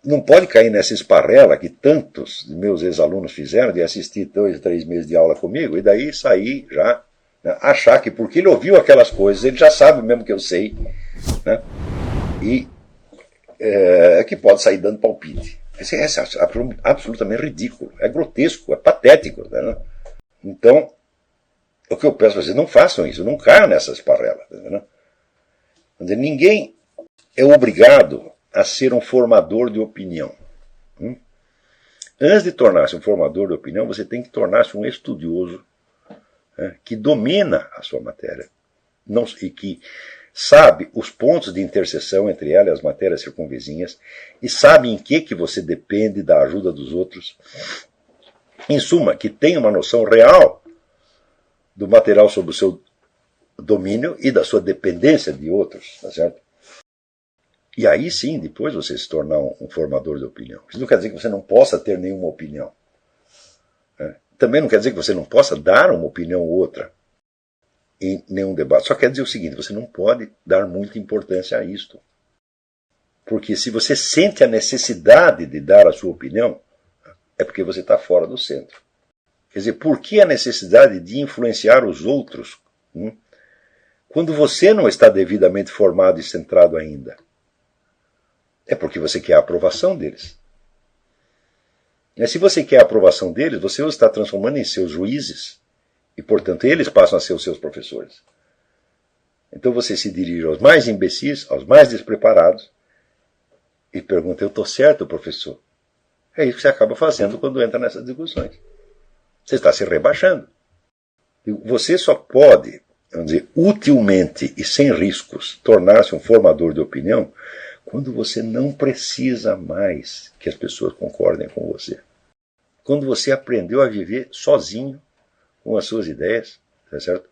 não pode cair nessa esparrela que tantos meus ex-alunos fizeram de assistir 2, 3 meses de aula comigo e daí sair já, né, achar que porque ele ouviu aquelas coisas, ele já sabe mesmo que eu sei, né, e que pode sair dando palpite. Isso é absolutamente ridículo, é grotesco, é patético. Né? Então, o que eu peço a vocês, não façam isso, não caiam nessa esparrela. Né? Ninguém é obrigado a ser um formador de opinião. Antes de tornar-se um formador de opinião, você tem que tornar-se um estudioso, né, que domina a sua matéria e que sabe os pontos de interseção entre ela e as matérias circunvizinhas e sabe em que você depende da ajuda dos outros. Em suma, que tem uma noção real do material sob o seu domínio e da sua dependência de outros, tá certo? E aí sim, depois você se tornar um formador de opinião. Isso não quer dizer que você não possa ter nenhuma opinião. Também não quer dizer que você não possa dar uma opinião ou outra em nenhum debate. Só quer dizer o seguinte, você não pode dar muita importância a isto. Porque se você sente a necessidade de dar a sua opinião, é porque você está fora do centro. Quer dizer, por que a necessidade de influenciar os outros quando você não está devidamente formado e centrado ainda? É porque você quer a aprovação deles. E se você quer a aprovação deles, você os está transformando em seus juízes. E, portanto, eles passam a ser os seus professores. Então você se dirige aos mais imbecis, aos mais despreparados, e pergunta, eu estou certo, professor? É isso que você acaba fazendo quando entra nessas discussões. Você está se rebaixando. Você só pode, vamos dizer, utilmente e sem riscos, tornar-se um formador de opinião quando você não precisa mais que as pessoas concordem com você. Quando você aprendeu a viver sozinho, com as suas ideias, tá certo?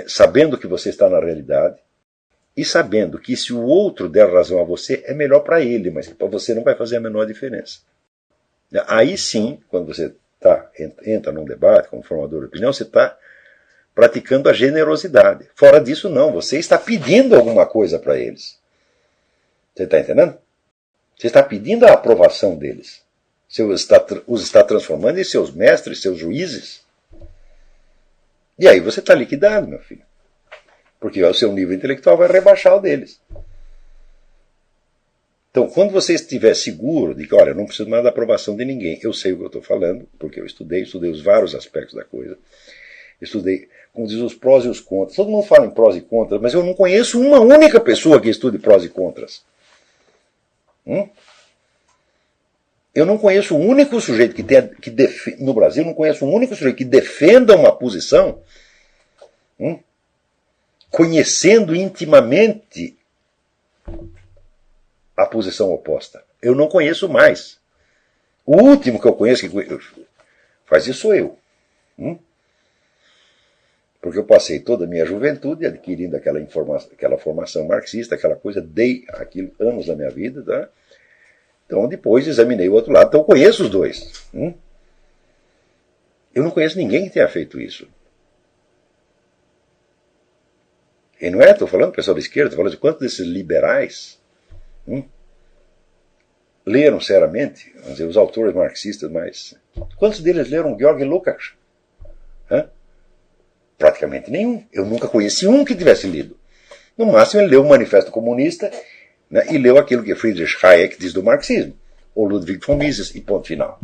Sabendo que você está na realidade e sabendo que se o outro der razão a você, é melhor para ele, mas para você não vai fazer a menor diferença. Aí sim, quando você entra num debate como formador de opinião, você está praticando a generosidade. Fora disso, não. Você está pedindo alguma coisa para eles. Você está entendendo? Você está pedindo a aprovação deles. Você os está transformando em seus mestres, seus juízes. E aí você está liquidado, meu filho. Porque o seu nível intelectual vai rebaixar o deles. Então, quando você estiver seguro de que, olha, eu não preciso mais da aprovação de ninguém, eu sei o que eu estou falando, porque eu estudei os vários aspectos da coisa. Estudei, como diz, os prós e os contras. Todo mundo fala em prós e contras, mas eu não conheço uma única pessoa que estude prós e contras. Eu não conheço um único sujeito no Brasil, não conheço um único sujeito que defenda uma posição conhecendo intimamente a posição oposta. Eu não conheço mais. O último que eu conheço que faz isso sou eu. Porque eu passei toda a minha juventude adquirindo aquela formação marxista, aquela coisa, dei aquilo anos da minha vida, tá? Então depois examinei o outro lado, então eu conheço os dois. Eu não conheço ninguém que tenha feito isso. E não é, estou falando pessoal da esquerda, estou falando de quantos desses liberais leram seriamente, vamos dizer, os autores marxistas mais... Quantos deles leram Georg Lukács? Praticamente nenhum. Eu nunca conheci um que tivesse lido. No máximo ele leu o Manifesto Comunista, né, e leu aquilo que Friedrich Hayek diz do marxismo, ou Ludwig von Mises, e ponto final.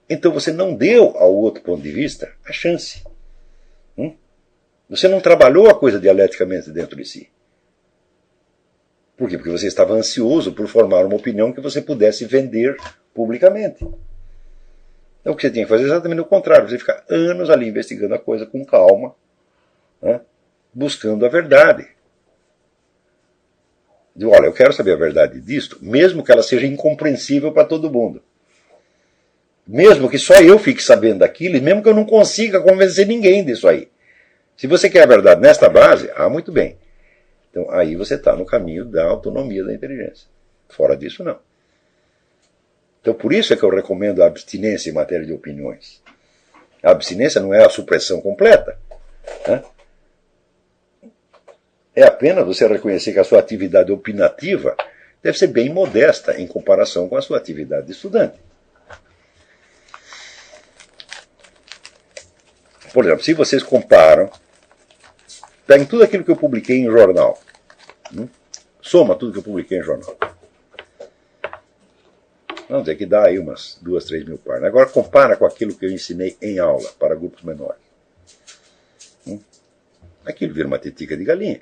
Então você não deu ao outro ponto de vista a chance. Você não trabalhou a coisa dialeticamente dentro de si. Por quê? Porque você estava ansioso por formar uma opinião que você pudesse vender publicamente. Então o que você tinha que fazer é exatamente o contrário. Você ficar anos ali investigando a coisa com calma, né, buscando a verdade. Digo, olha, eu quero saber a verdade disto, mesmo que ela seja incompreensível para todo mundo. Mesmo que só eu fique sabendo daquilo, e mesmo que eu não consiga convencer ninguém disso aí. Se você quer a verdade nesta base, muito bem. Então aí você está no caminho da autonomia da inteligência. Fora disso, não. Então por isso é que eu recomendo a abstinência em matéria de opiniões. A abstinência não é a supressão completa. Né? É apenas você reconhecer que a sua atividade opinativa deve ser bem modesta em comparação com a sua atividade de estudante. Por exemplo, se vocês comparam, peguem tudo aquilo que eu publiquei em jornal, soma tudo que eu publiquei em jornal. Vamos dizer que dá aí umas 2, 3 mil páginas. Agora compara com aquilo que eu ensinei em aula para grupos menores. Aquilo vira uma tetica de galinha.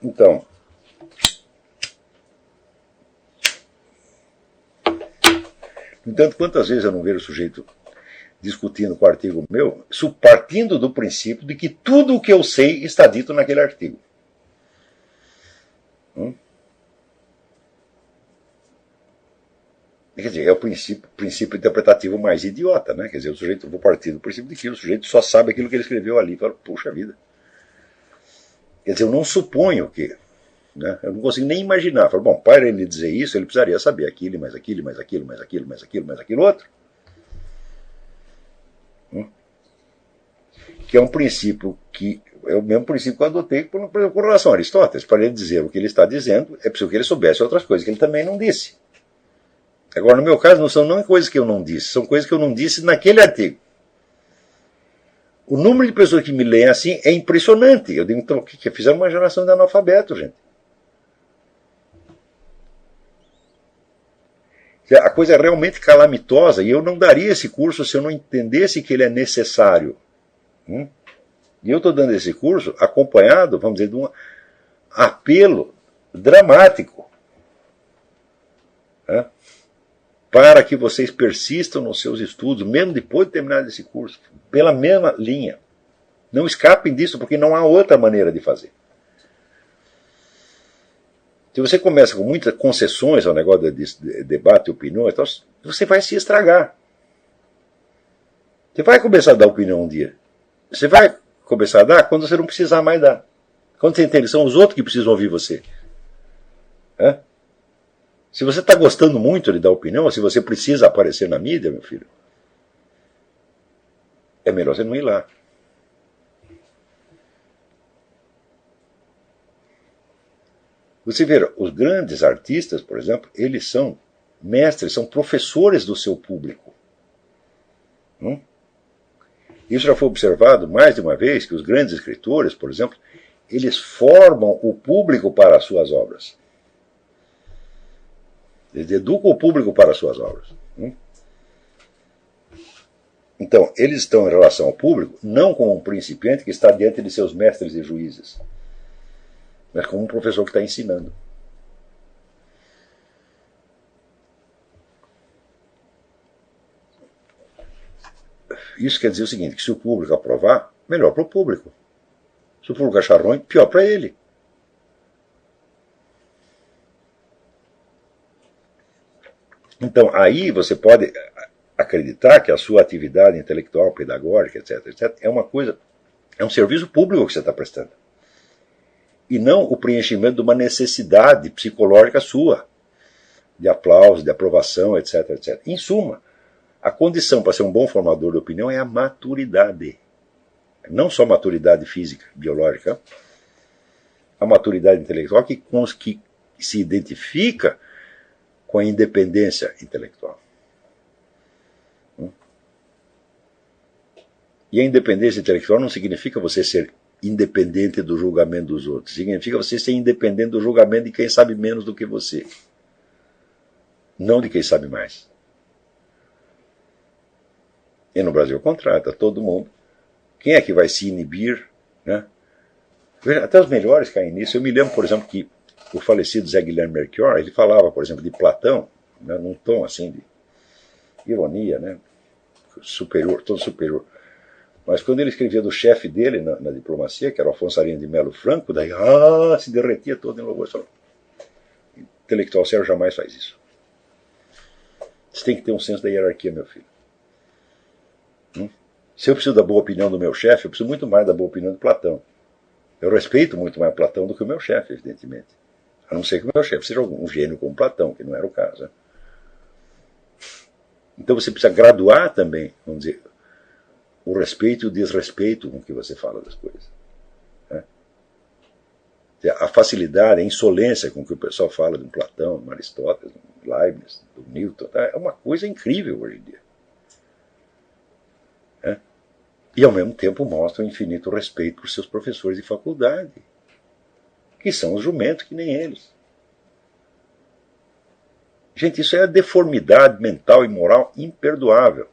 Então, no entanto, quantas vezes eu não vejo o sujeito discutindo com o artigo meu, partindo do princípio de que tudo o que eu sei está dito naquele artigo. Quer dizer, é o princípio interpretativo mais idiota, né? Quer dizer, o sujeito, vou partir do princípio de que o sujeito só sabe aquilo que ele escreveu ali. Fala, puxa vida. Quer dizer, eu não suponho que, né? Eu não consigo nem imaginar. Falo, bom, para ele dizer isso, ele precisaria saber aquilo, mais aquilo, mais aquilo, mais aquilo, mais aquilo, mais aquilo outro. Que é um princípio que é o mesmo princípio que eu adotei com relação a Aristóteles. Para ele dizer o que ele está dizendo, é preciso que ele soubesse outras coisas que ele também não disse. Agora, no meu caso, não são coisas que eu não disse, são coisas que eu não disse naquele artigo. O número de pessoas que me leem assim é impressionante. Eu digo, então, o que fizeram uma geração de analfabetos, gente. A coisa é realmente calamitosa e eu não daria esse curso se eu não entendesse que ele é necessário. E eu estou dando esse curso acompanhado, vamos dizer, de um apelo dramático. Para que vocês persistam nos seus estudos, mesmo depois de terminar esse curso, pela mesma linha. Não escapem disso, porque não há outra maneira de fazer. Se você começa com muitas concessões ao negócio de debate e opinião, então você vai se estragar. Você vai começar a dar opinião um dia. Você vai começar a dar quando você não precisar mais dar. Quando você entende que são os outros que precisam ouvir você. Se você está gostando muito de dar opinião, se você precisa aparecer na mídia, meu filho, é melhor você não ir lá. Você vê, os grandes artistas, por exemplo, eles são mestres, são professores do seu público. Isso já foi observado mais de uma vez, que os grandes escritores, por exemplo, eles formam o público para as suas obras. Eles educam o público para as suas obras. Então, eles estão em relação ao público, não como um principiante que está diante de seus mestres e juízes, mas como um professor que está ensinando. Isso quer dizer o seguinte, que se o público aprovar, melhor para o público. Se o público achar ruim, pior para ele. Então, aí você pode acreditar que a sua atividade intelectual, pedagógica, etc., é uma coisa, é um serviço público que você está prestando. E não o preenchimento de uma necessidade psicológica sua, de aplauso, de aprovação, etc., etc. Em suma, a condição para ser um bom formador de opinião é a maturidade. Não só maturidade física, biológica, a maturidade intelectual que se identifica com a independência intelectual. E a independência intelectual não significa você ser independente do julgamento dos outros. Significa você ser independente do julgamento de quem sabe menos do que você. Não de quem sabe mais. E no Brasil, ao contrário, está todo mundo. Quem é que vai se inibir? Né? Até os melhores caem nisso. Eu me lembro, por exemplo, que o falecido Zé Guilherme Melchior, ele falava, por exemplo, de Platão, né, num tom assim de ironia, né, superior, todo superior. Mas quando ele escrevia do chefe dele na diplomacia, que era o Afonso Arinos de Melo Franco, daí se derretia todo em louvor. O intelectual sério jamais faz isso. Você tem que ter um senso da hierarquia, meu filho. Se eu preciso da boa opinião do meu chefe, eu preciso muito mais da boa opinião de Platão. Eu respeito muito mais Platão do que o meu chefe, evidentemente. A não ser que o meu chefe seja um gênio como Platão, que não era o caso. Né? Então você precisa graduar também, vamos dizer, o respeito e o desrespeito com que você fala das coisas. Né? A facilidade, a insolência com que o pessoal fala de um Platão, de um Aristóteles, de um Leibniz, do Newton, é uma coisa incrível hoje em dia. Né? E ao mesmo tempo mostra um infinito respeito por seus professores de faculdade, que são os jumentos que nem eles. Gente, isso é a deformidade mental e moral imperdoável.